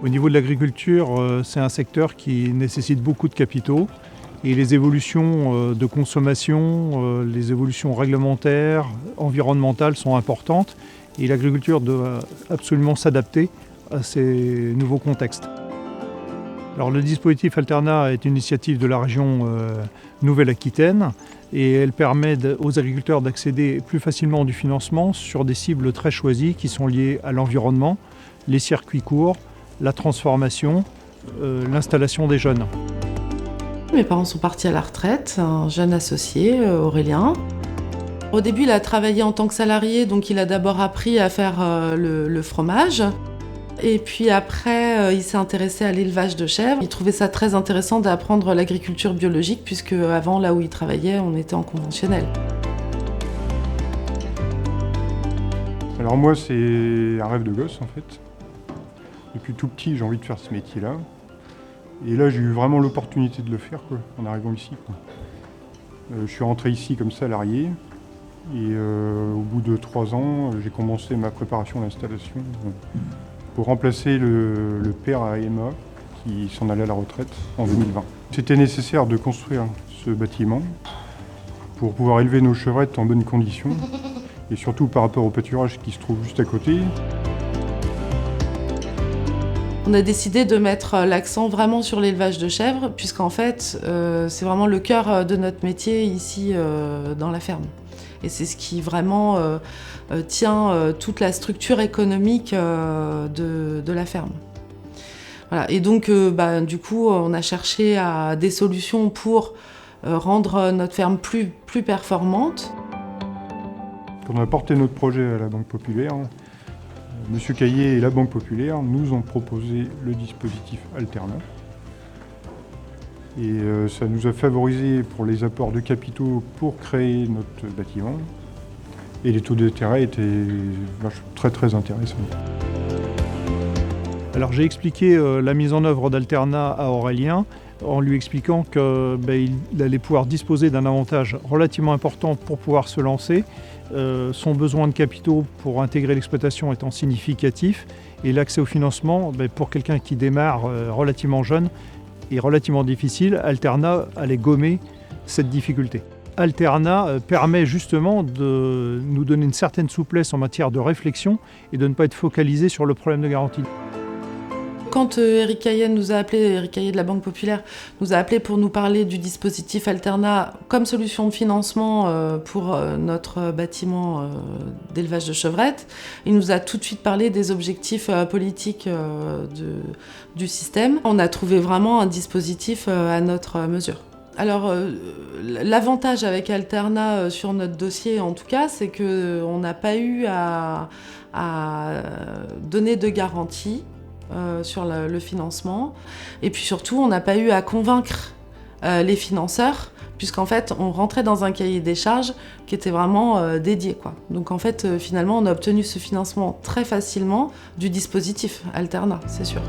Au niveau de l'agriculture, c'est un secteur qui nécessite beaucoup de capitaux et les évolutions de consommation, les évolutions réglementaires, environnementales sont importantes et l'agriculture doit absolument s'adapter à ces nouveaux contextes. Alors, le dispositif Alternat est une initiative de la région Nouvelle-Aquitaine et elle permet aux agriculteurs d'accéder plus facilement du financement sur des cibles très choisies qui sont liées à l'environnement, les circuits courts, la transformation, l'installation des jeunes. Mes parents sont partis à la retraite, un jeune associé, Aurélien. Au début, il a travaillé en tant que salarié, donc il a d'abord appris à faire le fromage. Et puis après, il s'est intéressé à l'élevage de chèvres. Il trouvait ça très intéressant d'apprendre l'agriculture biologique, puisque avant, là où il travaillait, on était en conventionnel. Alors moi, c'est un rêve de gosse en fait. Depuis tout petit, j'ai envie de faire ce métier-là. Et là, j'ai eu vraiment l'opportunité de le faire en arrivant ici. Je suis rentré ici comme salarié. Et au bout de 3 ans, j'ai commencé ma préparation à l'installation pour remplacer le père à Emma qui s'en allait à la retraite en 2020. C'était nécessaire de construire ce bâtiment pour pouvoir élever nos chevrettes en bonnes conditions et surtout par rapport au pâturage qui se trouve juste à côté. On a décidé de mettre l'accent vraiment sur l'élevage de chèvres, puisqu'en fait, c'est vraiment le cœur de notre métier ici dans la ferme. Et c'est ce qui vraiment tient toute la structure économique de la ferme. Voilà. Et donc, du coup, on a cherché des solutions pour rendre notre ferme plus performante. Quand on a porté notre projet à la Banque Populaire, Monsieur Caillé et la Banque Populaire nous ont proposé le dispositif Alternat. Et ça nous a favorisé pour les apports de capitaux pour créer notre bâtiment. Et les taux d'intérêt étaient très très intéressants. Alors j'ai expliqué la mise en œuvre d'Alternat à Aurélien en lui expliquant qu'il allait pouvoir disposer d'un avantage relativement important pour pouvoir se lancer. Son besoin de capitaux pour intégrer l'exploitation étant significatif et l'accès au financement pour quelqu'un qui démarre relativement jeune et relativement difficile, Alternat allait gommer cette difficulté. Alternat permet justement de nous donner une certaine souplesse en matière de réflexion et de ne pas être focalisé sur le problème de garantie. Quand Éric Caillet nous a appelé, Éric Caillet de la Banque Populaire, nous a appelé pour nous parler du dispositif Alternat comme solution de financement pour notre bâtiment d'élevage de chevrettes, il nous a tout de suite parlé des objectifs politiques du système. On a trouvé vraiment un dispositif à notre mesure. Alors, l'avantage avec Alternat sur notre dossier, en tout cas, c'est qu'on n'a pas eu à donner de garantie sur le financement. Et puis surtout, on n'a pas eu à convaincre les financeurs, puisqu'en fait, on rentrait dans un cahier des charges qui était vraiment dédié, quoi. Donc en fait, finalement, on a obtenu ce financement très facilement du dispositif Alternat, c'est sûr.